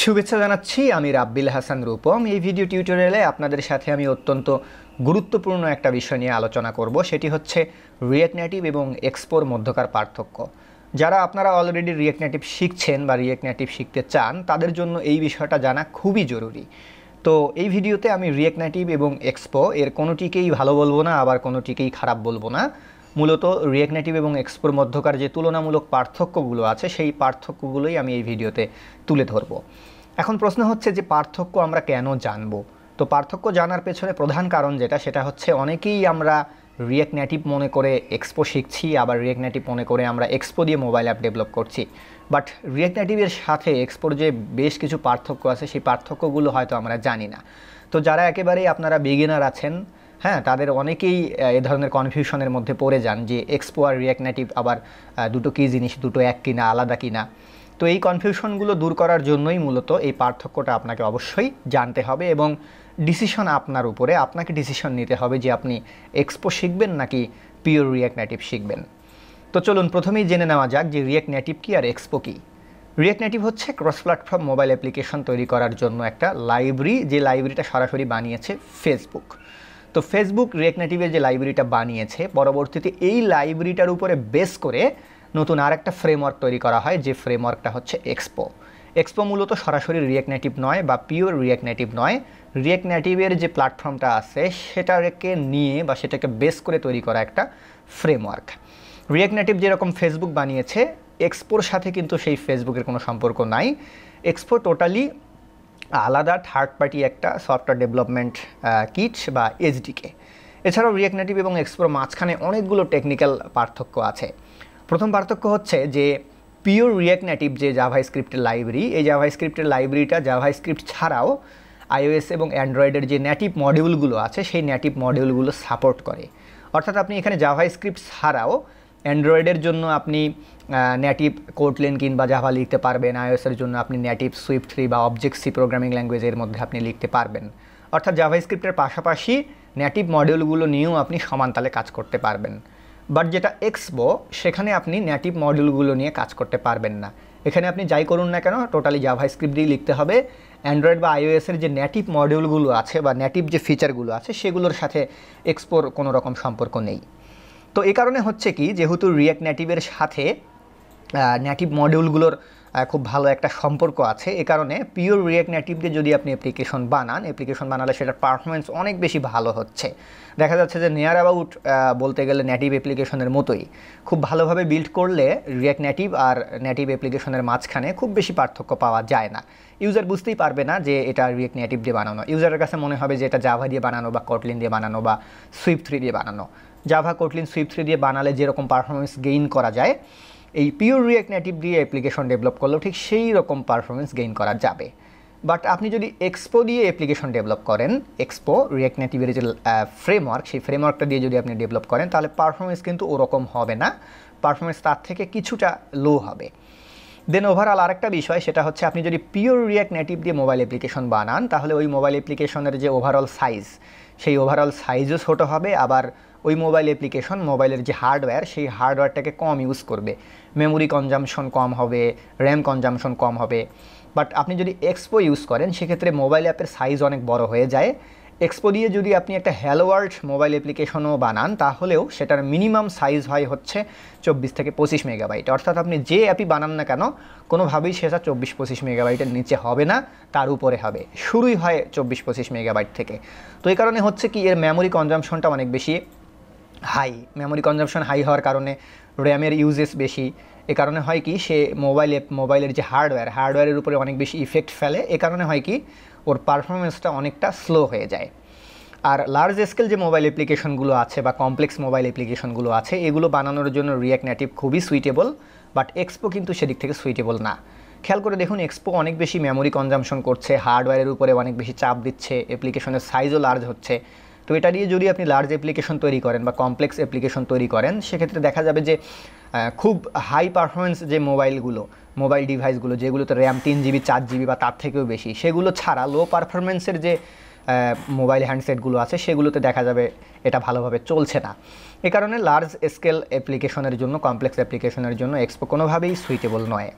শুভেচ্ছা জানাচ্ছি। আমি রাব্বিল হাসান রূপম। এই ভিডিও টিউটোরিয়ালে আপনাদের সাথে আমি অত্যন্ত গুরুত্বপূর্ণ একটা বিষয় নিয়ে আলোচনা করব, সেটি হচ্ছে রিঅ্যাক্ট নেটিভ এবং এক্সপোর মধ্যকার পার্থক্য। যারা আপনারা অলরেডি রিঅ্যাক্ট নেটিভ শিখছেন বা রিঅ্যাক্ট নেটিভ শিখতে চান, তাদের জন্য এই বিষয়টা জানা খুবই জরুরি। তো এই ভিডিওতে আমি রিঅ্যাক্ট নেটিভ এবং এক্সপো এর কোনোটিকেই ভালো বলবো না, আবার কোনোটিকেই খারাপ বলবো না। মূলত রিঅ্যাক্ট নেটিভ এবং এক্সপোর মধ্যকার যে তুলনামূলক পার্থক্যগুলো আছে, সেই পার্থক্যগুলোই আমি এই ভিডিওতে তুলে ধরব। এখন প্রশ্ন হচ্ছে যে পার্থক্য আমরা কেন জানবো? তো পার্থক্য জানার পেছনে প্রধান কারণ সেটা হচ্ছে অনেকেই আমরা রিঅ্যাক্ট নেটিভ মনে করে এক্সপো শিখছি, আবার রিঅ্যাক্ট নেটিভ মনে করে আমরা এক্সপো দিয়ে মোবাইল অ্যাপ ডেভেলপ করছি। বাট রিঅ্যাক্ট নেটিভের সাথে এক্সপোর যে বেশ কিছু পার্থক্য আছে, সেই পার্থক্যগুলো হয়তো আমরা জানি না। তো যারা একেবারেই আপনারা বিগিনার আছেন, তাদের অনেকেই এ ধরনের কনফিউশনের মধ্যে পড়ে যান যে এক্সপো আর রিঅ্যাক্ট নেটিভ আবার দুটো কী জিনিস, দুটো এক কিনা, আলাদা কিনা। তো এই কনফিউশনগুলো দূর করার জন্যই মূলত এই পার্থক্যটা আপনাকে অবশ্যই জানতে হবে এবং ডিসিশন আপনার উপরে। আপনাকে ডিসিশন নিতে হবে যে আপনি এক্সপো শিখবেন নাকি পিওর রিঅ্যাক্ট নেটিভ শিখবেন। তো চলুন প্রথমেই জেনে নেওয়া যাক যে রিঅ্যাক্ট নেটিভ কী আর এক্সপো কী। রিঅ্যাক্ট নেটিভ হচ্ছে ক্রস প্ল্যাটফর্ম মোবাইল অ্যাপ্লিকেশন তৈরি করার জন্য একটা লাইব্রেরি, যে লাইব্রেরিটা সরাসরি বানিয়েছে ফেসবুক। তো ফেসবুক রিঅ্যাক্ট নেটিভের যে লাইব্রেরিটা বানিয়েছে, পরবর্তীতে এই লাইব্রেরিটার উপরে বেস করে নতুন আরেকটা ফ্রেমওয়ার্ক তৈরি করা হয়, যে ফ্রেমওয়ার্কটা হচ্ছে এক্সপো। এক্সপো মূলত সরাসরি রিঅ্যাক্ট নেটিভ নয় বা পিওর রিঅ্যাক্ট নেটিভ নয়। রিঅ্যাক্ট নেটিভের যে প্ল্যাটফর্মটা আছে সেটাকে নিয়ে বা সেটাকে বেস করে তৈরি করা একটা ফ্রেমওয়ার্ক। রিঅ্যাক্ট নেটিভ যেরকম ফেসবুক বানিয়েছে, এক্সপোর সাথে কিন্তু সেই ফেসবুকের কোনো সম্পর্ক নাই। এক্সপো টোটালি আলাদা থার্ড পার্টি একটা সফটওয়্যার ডেভেলপমেন্ট কিট বা এসডিকে। এছাড়াও রিঅ্যাক্ট নেটিভ এবং এক্সপোর মাঝখানে অনেকগুলো টেকনিক্যাল পার্থক্য আছে। প্রথম পার্থক্য হচ্ছে যে পিওর রিঅ্যাক্ট নেটিভ যে জাভাস্ক্রিপ্টের লাইব্রেরি, এই জাভাস্ক্রিপ্টের লাইব্রেরিটা জাভাস্ক্রিপ্ট ছাড়াও আইওএস এবং অ্যান্ড্রয়েডের যে নেটিভ মডিউলগুলো আছে, সেই নেটিভ মডিউলগুলো সাপোর্ট করে। অর্থাৎ আপনি এখানে জাভাস্ক্রিপ্ট ছাড়াও অ্যান্ড্রয়েডের জন্য আপনি নেটিভ কোটলিন কিংবা জাভা লিখতে পারবেন, আইওএসের জন্য আপনি নেটিভ সুইফট 3 বা অবজেক্ট সি প্রোগ্রামিং ল্যাঙ্গুয়েজের মধ্যে আপনি লিখতে পারবেন। অর্থাৎ জাভাস্ক্রিপ্টের পাশাপাশি নেটিভ মডিউলগুলো নিয়েও আপনি সমান তালে কাজ করতে পারবেন। বাট যেটা এক্সপো, সেখানে আপনি নেটিভ মডিউলগুলো নিয়ে কাজ করতে পারবেন না। এখানে আপনি যাই করুন না কেন, টোটালি জাভাস্ক্রিপ্ট দিয়ে লিখতে হবে। অ্যান্ড্রয়েড বা আইওএসের যে নেটিভ মডিউলগুলো আছে বা নেটিভ যে ফিচারগুলো আছে, সেগুলোর সাথে এক্সপোর কোনো রকম সম্পর্ক নেই। তো এই কারণে হচ্ছে কি, যেহেতু রিঅ্যাক্ট নেটিভের সাথে নেটিভ মডিউলগুলোর খুব ভালো একটা সম্পর্ক আছে, এ কারণে পিওর রিঅ্যাক্ট নেটিভ দিয়ে যদি আপনি অ্যাপ্লিকেশন বানালে সেটার পারফরমেন্স অনেক বেশি ভালো হচ্ছে। দেখা যাচ্ছে যে নিয়ার অ্যাবাউট বলতে গেলে নেটিভ অ্যাপ্লিকেশনের মতোই। খুব ভালোভাবে বিল্ড করলে রিঅ্যাক্ট নেটিভ আর নেটিভ অ্যাপ্লিকেশনের মাঝখানে খুব বেশি পার্থক্য পাওয়া যায় না। ইউজার বুঝতেই পারবে না যে এটা রিঅ্যাক্ট নেটিভ দিয়ে বানানো। ইউজারের কাছে মনে হবে যে এটা জাভা দিয়ে বানানো বা কোটলিন দিয়ে বানানো বা সুইফট 3 দিয়ে বানানো। জাভা, কোটলিন, সুইফট 3 দিয়ে বানালে যেরকম পারফরমেন্স গেইন করা যায়, এই পিওর রিঅ্যাক্ট নেটিভ দিয়ে অ্যাপ্লিকেশন ডেভেলপ করলেও ঠিক সেই রকম পারফরমেন্স গেইন করা যাবে। বাট আপনি যদি এক্সপো দিয়ে অ্যাপ্লিকেশন ডেভেলপ করেন, এক্সপো রিঅ্যাক্ট নেটিভের যে ফ্রেমওয়ার্ক, সেই ফ্রেমওয়ার্কটা দিয়ে যদি আপনি ডেভেলপ করেন, তাহলে পারফরমেন্স কিন্তু ওরকম হবে না। পারফরমেন্স তার থেকে কিছুটা লো হবে। দেন ওভারঅল আরেকটা বিষয়, সেটা হচ্ছে আপনি যদি পিওর রিঅ্যাক্ট নেটিভ দিয়ে মোবাইল অ্যাপ্লিকেশন বানান, তাহলে ওই মোবাইল অ্যাপ্লিকেশনের যে ওভারঅল সাইজ, সেই ওভারঅল সাইজও ছোটো হবে। আবার ওই মোবাইল অ্যাপ্লিকেশন, মোবাইলের যে হার্ডওয়্যার, সেই হার্ডওয়্যারটাকে কম ইউজ করবে। মেমোরি কনজামশন কম হবে, র্যাম কনজামশন কম হবে। বাট আপনি যদি এক্সপো ইউজ করেন, সেক্ষেত্রে মোবাইল অ্যাপের সাইজ অনেক বড় হয়ে যায়। এক্সপো দিয়ে যদি আপনি একটা হ্যালো ওয়ার্ল্ড মোবাইল অ্যাপ্লিকেশনও বানান, তাহলেও সেটার মিনিমাম সাইজ হয় হচ্ছে 24 থেকে 25 মেগাবাইট। অর্থাৎ আপনি যে অ্যাপই বানান না কেন, কোনোভাবেই সেটা 24-25 মেগাবাইটের নিচে হবে না, তার উপরে হবে। শুরুই হয় 24-25 মেগাবাইট থেকে। তো এই কারণে হচ্ছে কি, এর মেমোরি কনজামশনটা অনেক বেশি হাই। মেমোরি কনজামশন হাই হওয়ার কারণে র্যামের ইউজেস বেশি। এ কারণে হয় কি, সে মোবাইলের যে হার্ডওয়্যারের উপরে অনেক বেশি ইফেক্ট ফেলে। এ কারণে হয় কি, ওর পারফরমেন্সটা অনেকটা স্লো হয়ে যায়। আর লার্জ স্কেল যে মোবাইল অ্যাপ্লিকেশনগুলো আছে বা কমপ্লেক্স মোবাইল অ্যাপ্লিকেশনগুলো আছে, এগুলো বানানোর জন্য রিঅ্যাক্ট নেটিভ খুবই সুইটেবল। বাট এক্সপো কিন্তু সেদিক থেকে সুইটেবল না। খেয়াল করে দেখুন, এক্সপো অনেক বেশি মেমোরি কনজামশন করছে, হার্ডওয়্যারের উপরে অনেক বেশি চাপ দিচ্ছে, অ্যাপ্লিকেশনের সাইজও লার্জ হচ্ছে। তো এটা দিয়ে যদি আপনি লার্জ অ্যাপ্লিকেশন তৈরি করেন বা কমপ্লেক্স অ্যাপ্লিকেশন তৈরি করেন, সেক্ষেত্রে দেখা যাবে যে খুব হাই পারফরমেন্স যে মোবাইল ডিভাইসগুলো, যেগুলোতে র্যাম 3 জিবি 4 জিবি বা তার থেকেও বেশি, সেগুলো ছাড়া লো পারফরমেন্সের যে মোবাইল হ্যান্ডসেটগুলো আছে, সেগুলোতে দেখা যাবে এটা ভালোভাবে চলছে না। এ কারণে লার্জ স্কেল অ্যাপ্লিকেশনের জন্য, কমপ্লেক্স অ্যাপ্লিকেশনের জন্য এক্সপো কোনোভাবেই সুইটেবল নয়।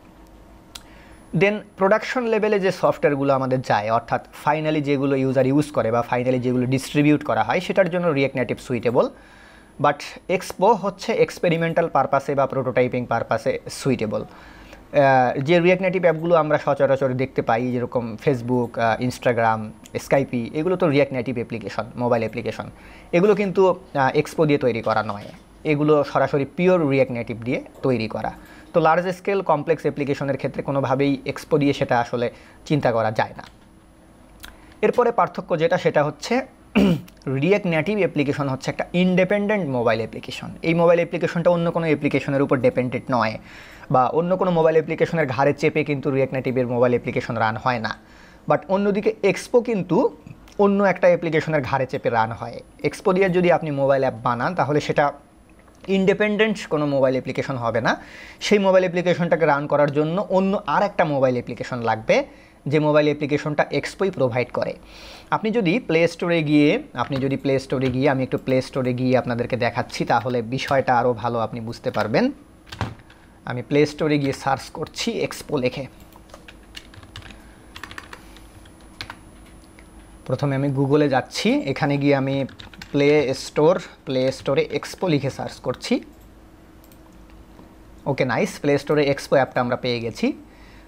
দেন প্রোডাকশন লেভেলে যে সফটওয়্যারগুলো আমাদের যায়, অর্থাৎ ফাইনালি যেগুলো ইউজার ইউজ করে বা ফাইনালি যেগুলো ডিস্ট্রিবিউট করা হয়, সেটার জন্য react native suitable. But expo হচ্ছে এক্সপেরিমেন্টাল পারপাসে বা প্রোটোটাইপিং পারপাসে সুইটেবল। যে রিঅ্যাক্ট নেটিভ অ্যাপগুলো আমরা সচরাচর দেখতে পাই, যেরকম ফেসবুক, ইনস্টাগ্রাম, স্কাইপি, এগুলো তো react native application, mobile application. এগুলো কিন্তু এক্সপো দিয়ে তৈরি করা নয়, এগুলো সরাসরি পিওর রিঅ্যাক্ট নেটিভ দিয়ে তৈরি করা। তো লার্জ স্কেল কমপ্লেক্স অ্যাপ্লিকেশনের ক্ষেত্রে কোনোভাবেই এক্সপো দিয়ে সেটা আসলে চিন্তা করা যায় না। এরপরে পার্থক্য যেটা, সেটা হচ্ছে রিঅ্যাক্ট নেটিভ অ্যাপ্লিকেশন হচ্ছে একটা ইন্ডিপেন্ডেন্ট মোবাইল অ্যাপ্লিকেশন। এই মোবাইল অ্যাপ্লিকেশনটা অন্য কোনো অ্যাপ্লিকেশনের উপর ডিপেন্ডেন্ট নয়, বা অন্য কোনো মোবাইল অ্যাপ্লিকেশনের ঘাড়ে চেপে কিন্তু রিঅ্যাক্ট নেটিভের মোবাইল অ্যাপ্লিকেশন রান হয় না। বাট অন্যদিকে এক্সপো কিন্তু অন্য একটা অ্যাপ্লিকেশনের ঘাড়ে চেপে রান হয়। এক্সপো দিয়ে যদি আপনি মোবাইল অ্যাপ বানান, তাহলে সেটা ইন্ডিপেন্ডেন্ট কোনো মোবাইল অ্যাপ্লিকেশন হবে না। সেই মোবাইল অ্যাপ্লিকেশনটাকে রান করার জন্য অন্য আর একটা মোবাইল অ্যাপ্লিকেশন লাগবে, যে মোবাইল অ্যাপ্লিকেশনটা এক্সপোই প্রোভাইড করে। আপনি যদি প্লে স্টোরে গিয়ে আমি একটু প্লে স্টোরে গিয়ে আপনাদেরকে দেখাচ্ছি, তাহলে বিষয়টা আরও ভালো আপনি বুঝতে পারবেন। আমি প্লে স্টোরে গিয়ে সার্চ করছি এক্সপো লিখে। প্রথমে আমি গুগলে যাচ্ছি, এখানে গিয়ে আমি প্লে স্টোরে এক্সপো লিখে সার্চ করছি। ওকে, নাইস, প্লে স্টোরে এক্সপো অ্যাপটা আমরা পেয়ে গেছি।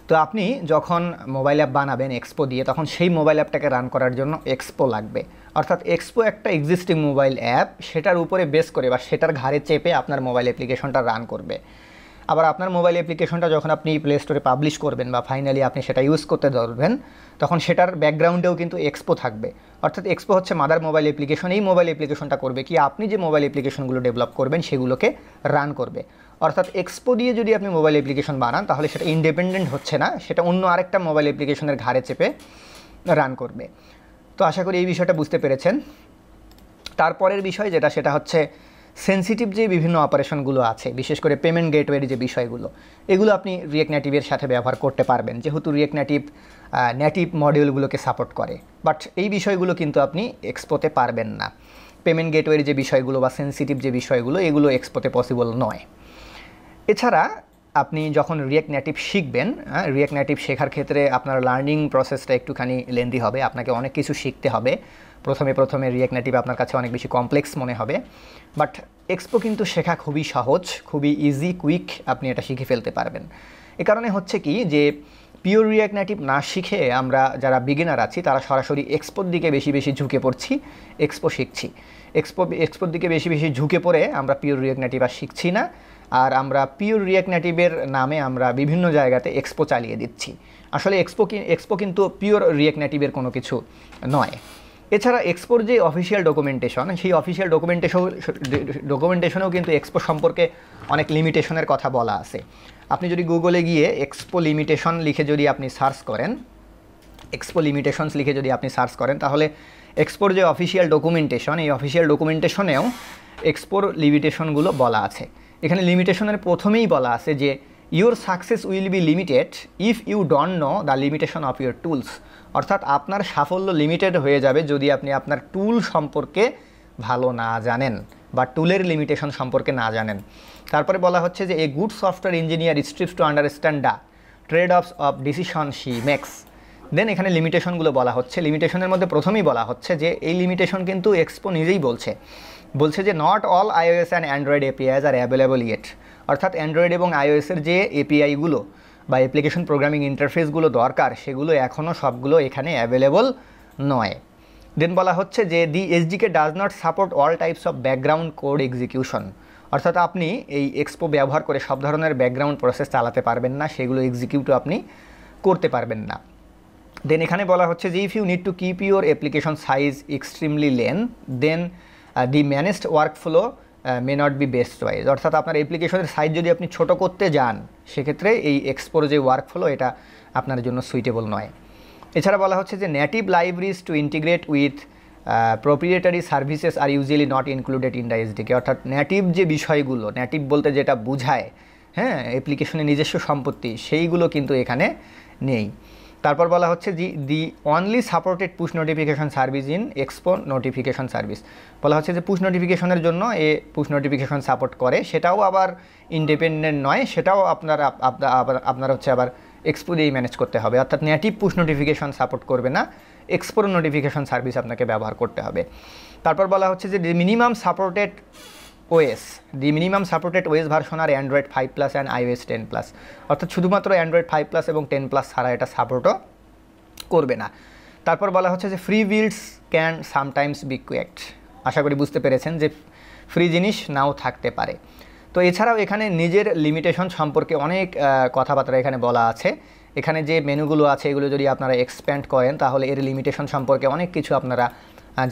তো আপনি যখন মোবাইল অ্যাপ বানাবেন এক্সপো দিয়ে, তখন সেই মোবাইল অ্যাপটাকে রান করার জন্য এক্সপো লাগবে। অর্থাৎ এক্সপো একটা এক্সিস্টিং মোবাইল অ্যাপ, সেটার উপরে বেস করে বা সেটার ঘাড়ে চেপে আপনার মোবাইল অ্যাপ্লিকেশনটা রান করবে। আবার আপনার মোবাইল অ্যাপ্লিকেশনটা যখন আপনি প্লে স্টোরে পাবলিশ করবেন বা ফাইনালি আপনি সেটা ইউজ করতে ধরবেন, তখন সেটার ব্যাকগ্রাউন্ডেও কিন্তু এক্সপো থাকবে। অর্থাৎ এক্সপো হচ্ছে মাদার মোবাইল অ্যাপ্লিকেশন। এই মোবাইল অ্যাপ্লিকেশনটা করবে কি, আপনি যে মোবাইল অ্যাপ্লিকেশনগুলো ডেভেলপ করবেন সেগুলোকে রান করবে। অর্থাৎ এক্সপো দিয়ে যদি আপনি মোবাইল অ্যাপ্লিকেশন বানান, তাহলে সেটা ইন্ডিপেন্ডেন্ট হচ্ছে না, সেটা অন্য আরেকটা মোবাইল অ্যাপ্লিকেশনের ঘাড়ে চেপে রান করবে। তো আশা করি এই বিষয়টা বুঝতে পেরেছেন। তারপরের বিষয় যেটা, সেটা হচ্ছে সেন্সিটিভ যে বিভিন্ন অপারেশনগুলো আছে, বিশেষ করে পেমেন্ট গেটওয়ের যে বিষয়গুলো, এগুলো আপনি রিঅ্যাক্ট নেটিভের সাথে ব্যবহার করতে পারবেন, যেহেতু রিঅ্যাক্ট নেটিভ মডিউলগুলোকে সাপোর্ট করে। বাট এই বিষয়গুলো কিন্তু আপনি এক্সপোতে পারবেন না। পেমেন্ট গেটওয়ের যে বিষয়গুলো বা সেন্সিটিভ যে বিষয়গুলো, এগুলো এক্সপোতে পসিবল নয়। এছাড়া আপনি যখন রিঅ্যাক্ট নেটিভ শিখবেন, রিঅ্যাক্ট নেটিভ শেখার ক্ষেত্রে আপনার লার্নিং প্রসেসটা একটুখানি লেন্দি হবে, আপনাকে অনেক কিছু শিখতে হবে। প্রথমে রিঅ্যাক্ট নেটিভ আপনার কাছে অনেক বেশি কমপ্লেক্স মনে হবে। বাট এক্সপো কিন্তু শেখা খুবই সহজ, খুবই ইজি, কুইক, আপনি এটা শিখে ফেলতে পারবেন। এ কারণে হচ্ছে কি, যে পিওর রিঅ্যাক্ট নেটিভ না শিখে আমরা যারা বিগিনার আছি, তারা সরাসরি এক্সপোর দিকে বেশি ঝুঁকে পড়ছি, এক্সপো শিখছি। এক্সপোর দিকে বেশি ঝুঁকে পড়ে আমরা পিওর রিঅ্যাক্ট নেটিভ আর শিখছি না, আর আমরা পিওর রিঅ্যাক্ট নেটিভের নামে আমরা বিভিন্ন জায়গাতে এক্সপো চালিয়ে দিচ্ছি। আসলে এক্সপো কিন্তু পিওর রিঅ্যাক্ট নেটিভের কোনো কিছু নয়। এছাড়া এক্সপোর যে অফিসিয়াল ডকুমেন্টেশন, সেই অফিসিয়াল ডকুমেন্টেশনেও কিন্তু এক্সপো সম্পর্কে অনেক লিমিটেশনের কথা বলা আছে। আপনি যদি গুগলে গিয়ে এক্সপো লিমিটেশনস লিখে যদি আপনি সার্চ করেন, তাহলে এক্সপোর যে অফিসিয়াল ডকুমেন্টেশন, এই অফিসিয়াল ডকুমেন্টেশনেও এক্সপোর লিমিটেশনগুলো বলা আছে। এখানে লিমিটেশনের প্রথমেই বলা আছে যে your success will be limited if you don't know the limitation of your tools. অর্থাৎ আপনার সাফল্য লিমিটেড হয়ে যাবে যদি আপনি আপনার টুল সম্পর্কে ভালো না জানেন বা টুলের লিমিটেশন সম্পর্কে না জানেন। তারপরে বলা হচ্ছে যে a good software engineer strives to understand the trade offs of decision she makes. Then এখানে লিমিটেশনগুলো বলা হচ্ছে। লিমিটেশনের মধ্যে প্রথমেই বলা হচ্ছে যে এই লিমিটেশন কিন্তু এক্সপো নিজেই বলছে যে not all iOS and Android APIs are available yet. অর্থাৎ অ্যান্ড্রয়েড এবং আইওএসের যে এপিআইগুলো বা অ্যাপ্লিকেশন প্রোগ্রামিং ইন্টারফেসগুলো দরকার, সেগুলো এখনও সবগুলো এখানে অ্যাভেলেবল নয়। দেন বলা হচ্ছে যে the SDK does not support all types of background code execution. অর্থাৎ আপনি এই এক্সপো ব্যবহার করে সব ধরনের ব্যাকগ্রাউন্ড প্রসেস চালাতে পারবেন না, সেগুলো এক্সিকিউটও আপনি করতে পারবেন না। দেন এখানে বলা হচ্ছে যে if you need to keep your application size extremely lean, then the managed workflow may not be best choice. অর্থাৎ আপনার অ্যাপ্লিকেশনের সাইজ যদি আপনি ছোটো করতে যান, সেক্ষেত্রে এই এক্সপোর যে ওয়ার্কফ্লো, এটা আপনার জন্য সুইটেবল নয়। এছাড়া বলা হচ্ছে যে native libraries to integrate with proprietary services are usually not included in the SDK. অর্থাৎ নেটিভ যে বিষয়গুলো, নেটিভ বলতে যেটা বোঝায়, অ্যাপ্লিকেশনের নিজস্ব সম্পত্তি, সেইগুলো কিন্তু এখানে নেই। তারপর বলা হচ্ছে the only supported push notification service in expo notification service. বলা হচ্ছে যে পুশ নোটিফিকেশনের জন্য পুশ নোটিফিকেশন সাপোর্ট করে, সেটাও আবার ইন্ডিপেন্ডেন্ট নয়, সেটাও আপনার হচ্ছে আবার এক্সপো দিয়েই ম্যানেজ করতে হবে, অর্থাৎ নেটিভ পুশ নোটিফিকেশন সাপোর্ট করবে না, এক্সপোর নোটিফিকেশন সার্ভিস আপনাকে ব্যবহার করতে হবে। তারপর বলা হচ্ছে যে মিনিমাম সাপোর্টেড ওএস ভার্সন আর অ্যান্ড্রয়েড 5+ অ্যান্ড iOS 10+, অর্থাৎ শুধুমাত্র অ্যান্ড্রয়েড 5+ এবং 10+ ছাড়া এটা সাপোর্টও করবে না। তারপর বলা হচ্ছে যে free builds can sometimes be queued. আশা করি বুঝতে পেরেছেন যে ফ্রি জিনিস নাও থাকতে পারে। তো এছাড়াও এখানে নিজের লিমিটেশন সম্পর্কে অনেক কথাবার্তা এখানে বলা আছে। এখানে যে মেনুগুলো আছে এগুলো যদি আপনারা এক্সপ্যান্ড করেন তাহলে এর লিমিটেশন সম্পর্কে অনেক কিছু আপনারা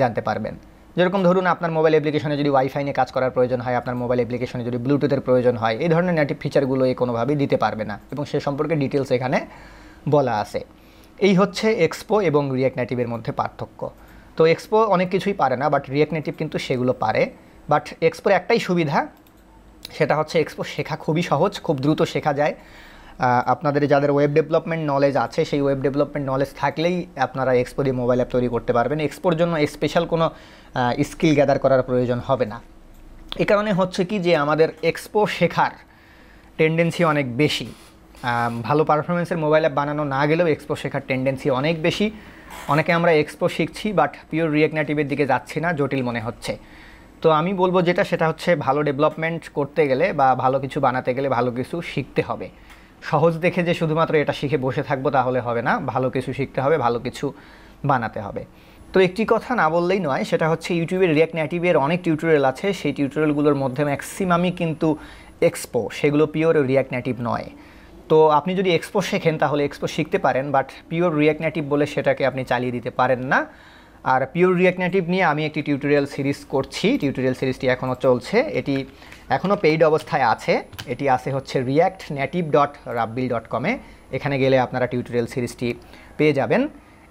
জানতে পারবেন। যেরকম ধরুন আপনার মোবাইল অ্যাপ্লিকেশনে যদি ওয়াইফাই নিয়ে কাজ করার প্রয়োজন হয়, আপনার মোবাইল অ্যাপ্লিকেশনে যদি ব্লুটুথের প্রয়োজন হয়, এই ধরনের নেটিভ ফিচারগুলো কোনোভাবেই দিতে পারবে না এবং সে সম্পর্কে ডিটেলস এখানে বলা আছে। এই হচ্ছে এক্সপো এবং রিয়্যাক্ট নেটিভের মধ্যে পার্থক্য। তো এক্সপো অনেক কিছুই পারে না, বাট রিয়্যাক্ট নেটিভ কিন্তু সেগুলো পারে। বাট এক্সপোর একটাই সুবিধা, সেটা হচ্ছে এক্সপো শেখা খুবই সহজ, খুব দ্রুত শেখা যায়। আপনাদের যাদের ওয়েব ডেভেলপমেন্ট নলেজ আছে সেই ওয়েব ডেভেলপমেন্ট নলেজ থাকলেই আপনারা এক্সপো দিয়ে মোবাইল অ্যাপ তৈরি করতে পারবেন। এক্সপোর জন্য স্পেশাল কোনো স্কিল গ্যাদার করার প্রয়োজন হবে না। এই কারণে হচ্ছে কি যে আমাদের এক্সপো শেখার টেন্ডেন্সি অনেক বেশি। ভালো পারফরমেন্সের মোবাইল অ্যাপ বানানো না গেলেও এক্সপো শেখার টেন্ডেন্সি অনেক বেশি। অনেকে আমরা এক্সপো শিখছি বাট পিওর রিয়্যাক্ট নেটিভের দিকে যাচ্ছি না, জটিল মনে হচ্ছে। তো আমি বলবো সেটা হচ্ছে ভালো ডেভেলপমেন্ট করতে গেলে বা ভালো কিছু বানাতে গেলে ভালো কিছু শিখতে হবে। সহজ দেখে যে শুধুমাত্র এটা শিখে বসে থাকবো তাহলে হবে না, ভালো কিছু শিখতে হবে, ভালো কিছু বানাতে হবে। তো একটি কথা না বললেই নয়, সেটা হচ্ছে ইউটিউবের রিয়্যাক্ট নেটিভের অনেক টিউটোরিয়াল আছে, সেই টিউটোরিয়ালগুলোর মধ্যে ম্যাক্সিমামই কিন্তু এক্সপো, সেগুলো পিওর রিয়্যাক্ট নেটিভ নয়। তো আপনি যদি এক্সপো শেখেন তাহলে এক্সপো শিখতে পারেন, বাট পিওর রিয়্যাক্ট নেটিভ বলে সেটাকে আপনি চালিয়ে দিতে পারেন না। আর পিওর রিয়্যাক্ট নেটিভ নিয়ে আমি একটি টিউটোরিয়াল সিরিজ করছি, টিউটোরিয়াল সিরিজটি এখনও চলছে, এটি এখনও পেইড অবস্থায় আছে। এটি আছে হচ্ছে reactnative.rabbil.com এ। এখানে গেলে আপনারা টিউটোরিয়াল সিরিজটি পেয়ে যাবেন।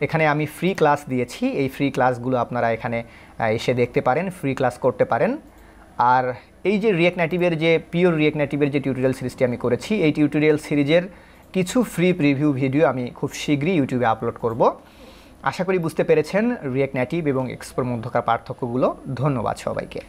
এখানে আমি ফ্রি ক্লাস দিয়েছি, এই ফ্রি ক্লাসগুলো আপনারা এখানে এসে দেখতে পারেন, ফ্রি ক্লাস করতে পারেন। আর এই যে রিয়্যাক্ট নেটিভের যে পিওর রিয়্যাক্ট নেটিভের যে টিউটোরিয়াল সিরিজটি আমি করেছি, এই টিউটোরিয়াল সিরিজের কিছু ফ্রি প্রিভিউ ভিডিও আমি খুব শীঘ্রই ইউটিউবে আপলোড করব। আশা করি বুঝতে পেরেছেন রিয়্যাক্ট নেটিভ এবং এক্সপোর মধ্যকার পার্থক্যগুলো। ধন্যবাদ সবাইকে।